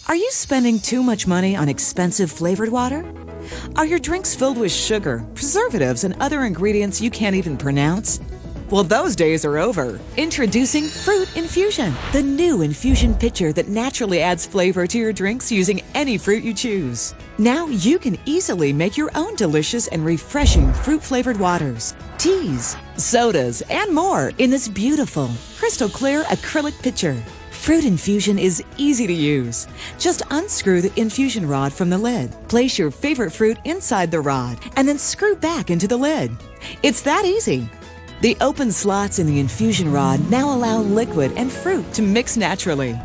Are you spending too much money on expensive flavored water? Are your drinks filled with sugar, preservatives, and other ingredients you can't even pronounce? Well, those days are over. Introducing Fruit Infusion, the new infusion pitcher that naturally adds flavor to your drinks using any fruit you choose. Now you can easily make your own delicious and refreshing fruit-flavored waters, teas, sodas, and more in this beautiful, crystal clear acrylic pitcher. Fruit Infusion is easy to use. Just unscrew the infusion rod from the lid. Place your favorite fruit inside the rod and then screw back into the lid. It's that easy. The open slots in the infusion rod now allow liquid and fruit to mix naturally.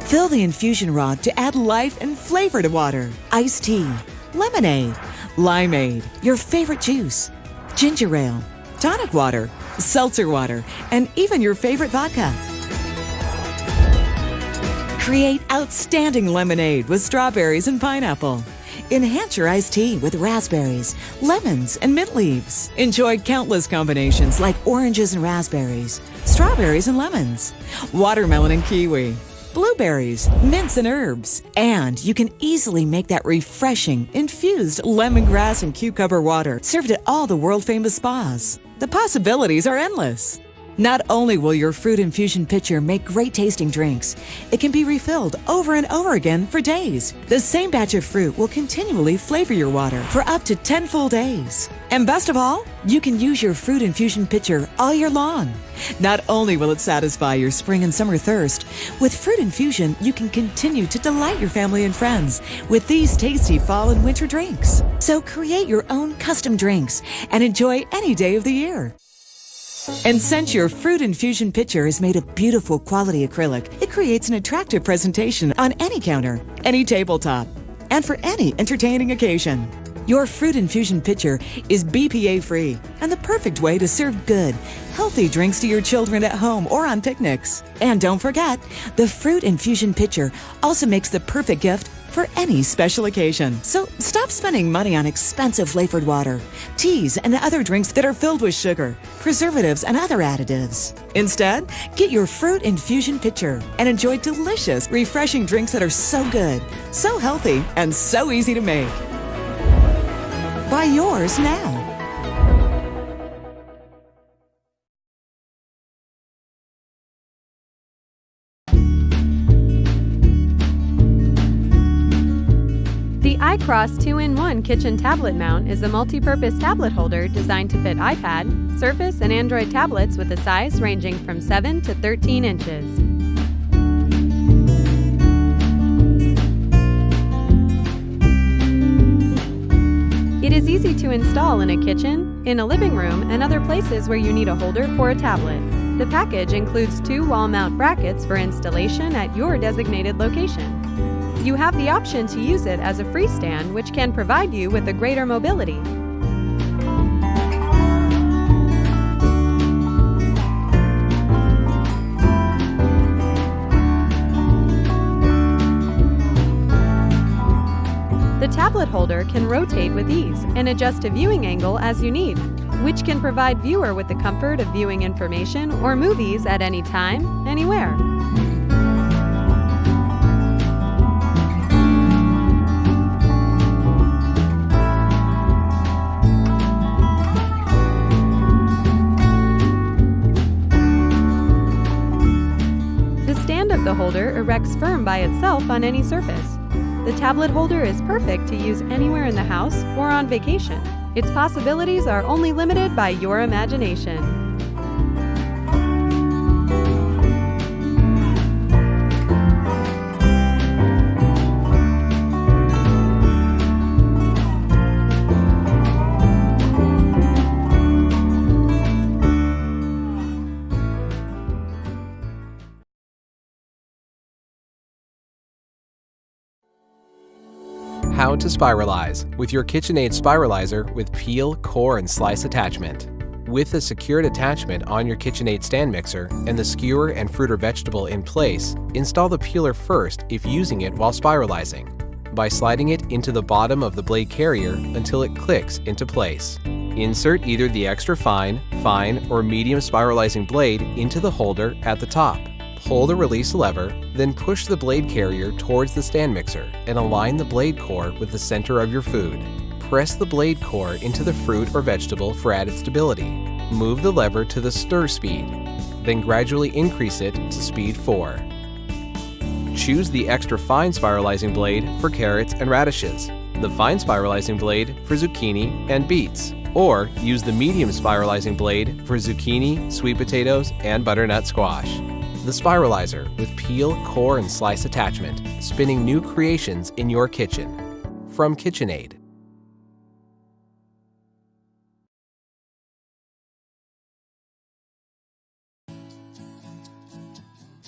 Fill the infusion rod to add life and flavor to water. Iced tea, lemonade, limeade, your favorite juice, ginger ale, tonic water, seltzer water, and even your favorite vodka. Create outstanding lemonade with strawberries and pineapple. Enhance your iced tea with raspberries, lemons, and mint leaves. Enjoy countless combinations like oranges and raspberries, strawberries and lemons, watermelon and kiwi, blueberries, mints and herbs. And you can easily make that refreshing, infused lemongrass and cucumber water served at all the world-famous spas. The possibilities are endless. Not only will your fruit infusion pitcher make great tasting drinks, it can be refilled over and over again for days. The same batch of fruit will continually flavor your water for up to 10 full days. And best of all, you can use your fruit infusion pitcher all year long. Not only will it satisfy your spring and summer thirst, with Fruit Infusion, you can continue to delight your family and friends with these tasty fall and winter drinks. So create your own custom drinks and enjoy any day of the year. And since your Fruit Infusion pitcher is made of beautiful quality acrylic, it creates an attractive presentation on any counter, any tabletop, and for any entertaining occasion. Your Fruit Infusion pitcher is BPA-free and the perfect way to serve good, healthy drinks to your children at home or on picnics. And don't forget, the Fruit Infusion pitcher also makes the perfect gift for any special occasion. So stop spending money on expensive flavored water, teas, and other drinks that are filled with sugar, preservatives, and other additives. Instead, get your Fruit Infusion pitcher and enjoy delicious, refreshing drinks that are so good, so healthy, and so easy to make. Buy yours now. The iCross 2-in-1 Kitchen Tablet Mount is a multi-purpose tablet holder designed to fit iPad, Surface, and Android tablets with a size ranging from 7 to 13 inches. It is easy to install in a kitchen, in a living room, and other places where you need a holder for a tablet. The package includes 2 wall mount brackets for installation at your designated location. You have the option to use it as a freestand, which can provide you with a greater mobility. The tablet holder can rotate with ease and adjust a viewing angle as you need, which can provide viewer with the comfort of viewing information or movies at any time, anywhere. The holder erects firm by itself on any surface. The tablet holder is perfect to use anywhere in the house or on vacation. Its possibilities are only limited by your imagination. How to spiralize with your KitchenAid spiralizer with peel, core, and slice attachment. With a secured attachment on your KitchenAid stand mixer and the skewer and fruit or vegetable in place, install the peeler first if using it while spiralizing, by sliding it into the bottom of the blade carrier until it clicks into place. Insert either the extra fine, or medium spiralizing blade into the holder at the top. Pull the release lever, then push the blade carrier towards the stand mixer and align the blade core with the center of your food. Press the blade core into the fruit or vegetable for added stability. Move the lever to the stir speed, then gradually increase it to speed 4. Choose the extra fine spiralizing blade for carrots and radishes, the fine spiralizing blade for zucchini and beets, or use the medium spiralizing blade for zucchini, sweet potatoes, and butternut squash. The Spiralizer with peel, core, and slice attachment, spinning new creations in your kitchen. From KitchenAid.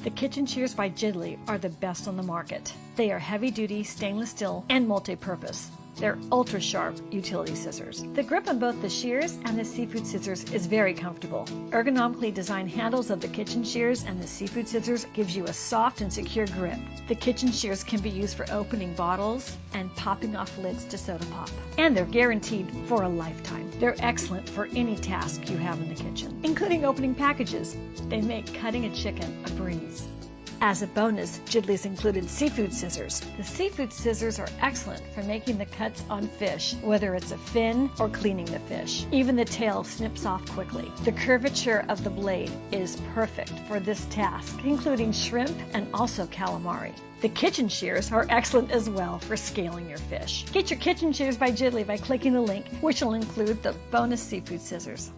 The kitchen shears by Jiddly are the best on the market. They are heavy-duty stainless steel and multi-purpose. They're ultra-sharp utility scissors. The grip on both the shears and the seafood scissors is very comfortable. Ergonomically designed handles of the kitchen shears and the seafood scissors gives you a soft and secure grip. The kitchen shears can be used for opening bottles and popping off lids to soda pop. And they're guaranteed for a lifetime. They're excellent for any task you have in the kitchen, including opening packages. They make cutting a chicken a breeze. As a bonus, Jiddly's included seafood scissors. The seafood scissors are excellent for making the cuts on fish, whether it's a fin or cleaning the fish. Even the tail snips off quickly. The curvature of the blade is perfect for this task, including shrimp and also calamari. The kitchen shears are excellent as well for scaling your fish. Get your kitchen shears by Jiddly by clicking the link, which will include the bonus seafood scissors.